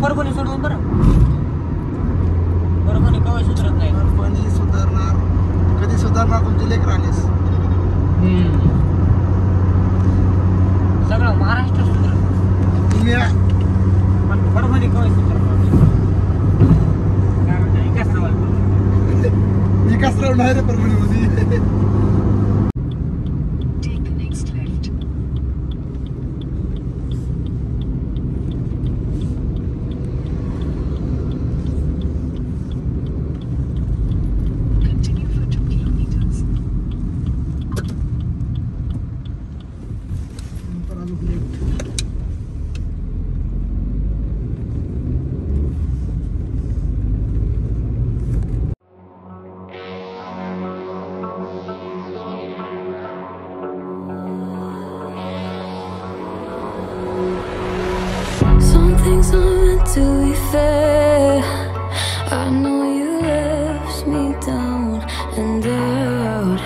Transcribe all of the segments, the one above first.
परभणी सोडून बरं. परभणी कवा सुधरत नाही. परभणी सुधारणार कधी सुधारणार तुमचे लेकर आलेस. सगळं महाराष्ट्र सुधरत. तुम्ही पण परभणी कवा सुधरत विकासराव नाही रे परभणीमध्ये. Things aren't meant to be fair. I know you left me down and out,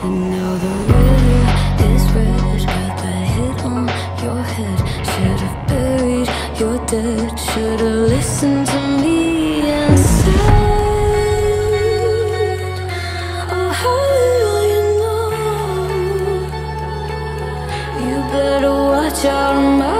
and now the river is red. Got that hit on your head. Should've buried your dead. Should've listened to me and said, oh, how little you know. You better watch out, my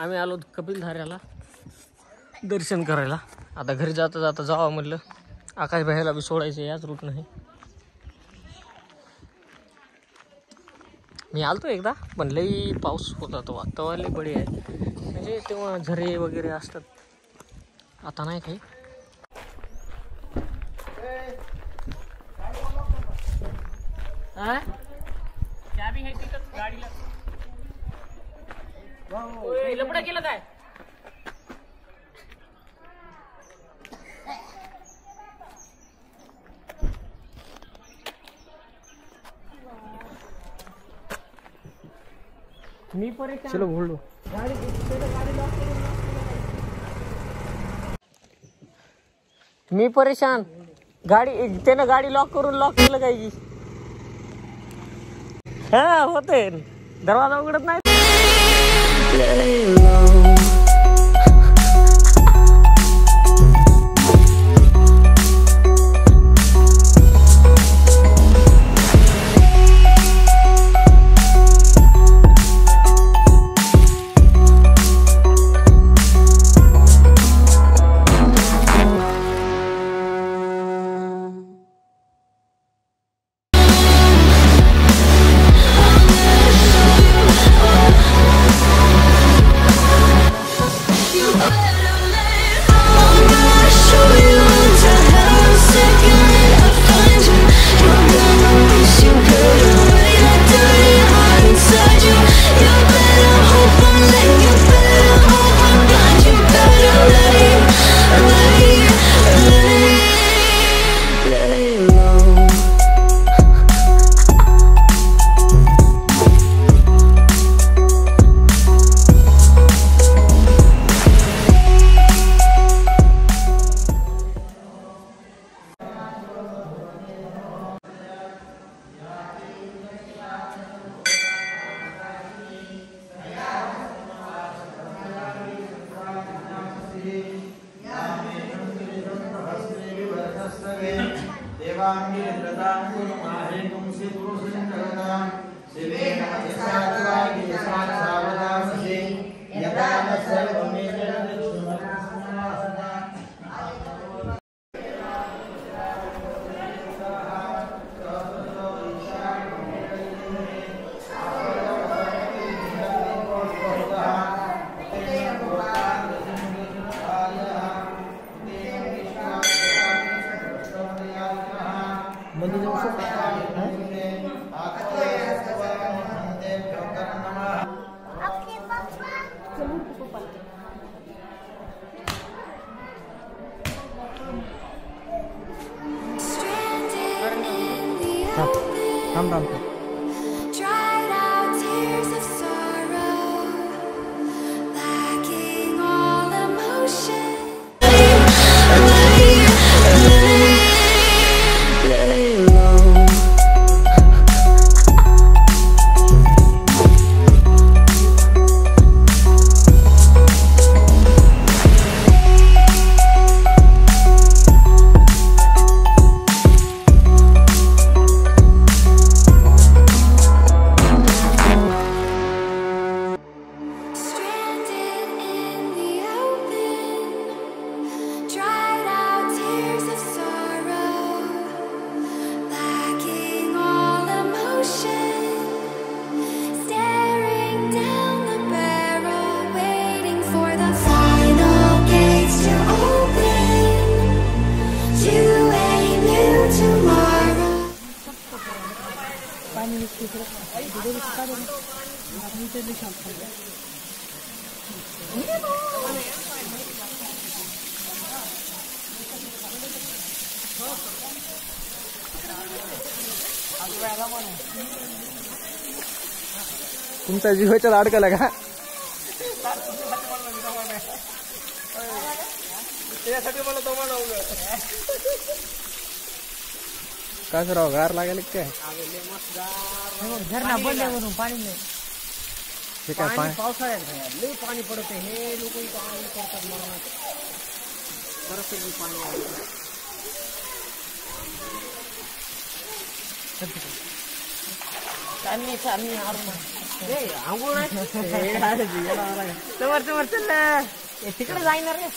आम्ही आलो कपिलधाऱ्याला दर्शन करायला. आता घरी जाता जाता जावं म्हटलं. आकाश भाईला बी सोडायचं याच रूट नाही. मी आलतो एकदा पण लई पाऊस होता तो. आता लई बळी आहे म्हणजे तेव्हा झरे वगैरे असतात. आता नाही काही. चाबी आहे तिथं गाडीला. लपडा केलं काय? मी परेशान. चलो बोल लो. गाड़ी लॉक करून. मी परेशान. गाडी त्यानं गाडी लॉक करून लॉक केलं काय की. हा होते दरवाजा उघडत नाही. Dried out tears of sorrow, lacking all emotion. Lay low. तुमच्या जीवाच्या लाडकाला का काय करावं गार लागेल काय झरणा बंद म्हणून पाणी नाही हे काय पाणी पावसाळ्यात लई पाणी पडत हे लोक करतात मला बरंच पाणी चालली आंघोळ समोर चल तिकडे जाईणार रे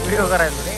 व्हिडिओ करायला रे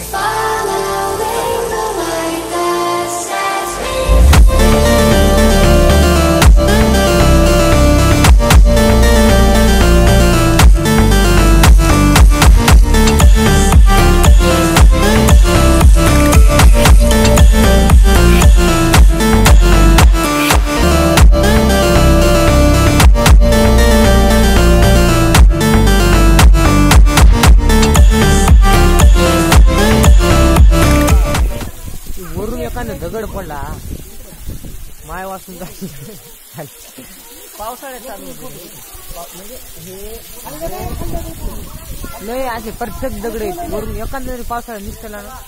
दगड पडला माय वाचून जाईल पावसाळ्यात चालू म्हणजे हे लय असे परफेक्ट दगड आहेत वरून एखादा जरी पावसाळ्यात निघतला ना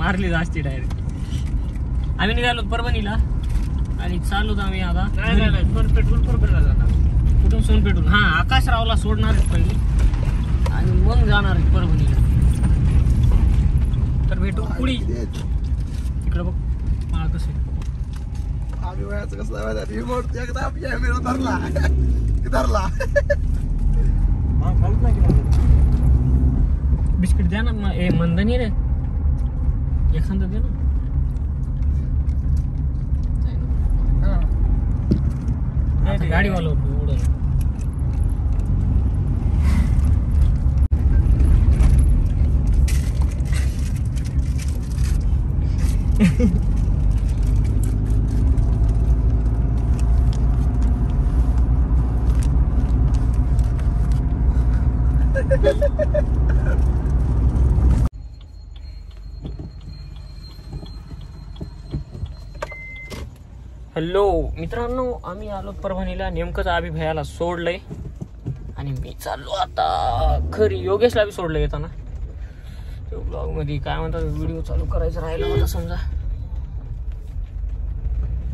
मारली असते डायरेक्ट आम्ही निघालो परभणीला आणि चालू आम्ही आता सोनपेठला जाणार कुठून सोनपेठून हा आकाशरावला सोडणार आहेत पहिले आणि मग जाणार आहेत परभणीला तर भेटू पुढे तिकडं बघ मला कसं आम्ही वयाचं कसं रिमोट एकदा धरला बिस्किट द्या ना मंदनी रे एखादं दे ना गाडीवाला उडल हॅलो मित्रांनो, आम्ही आलो परभणीला. नेमकंच अभि भैयाला सोडलंय आणि मी चाललो आता घरी. योगेशला बी सोडलं येताना. ब्लॉग मध्ये काय म्हणतात व्हिडिओ चालू करायचं राहिलं होता समजा.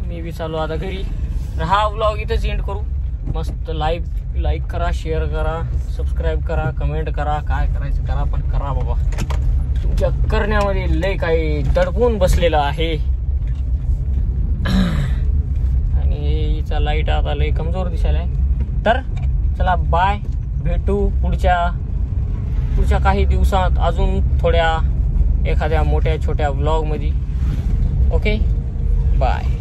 मी बी चालू आता घरी. हा व्लॉग इथेच एंड करू. मस्त लाईक करा, शेअर करा, सबस्क्राईब करा, कमेंट करा, काय करायचं करा, पण करा बाबा. तुमच्या करण्यामध्ये लय काही दडपून बसलेलं आहे. हिचा लाईट आता लय कमजोर दिसायला आहे. तर चला बाय, भेटू पुढच्या काही दिवसात अजून थोड्या एखाद्या मोठ्या छोट्या व्लॉग मध्ये. Okay bye.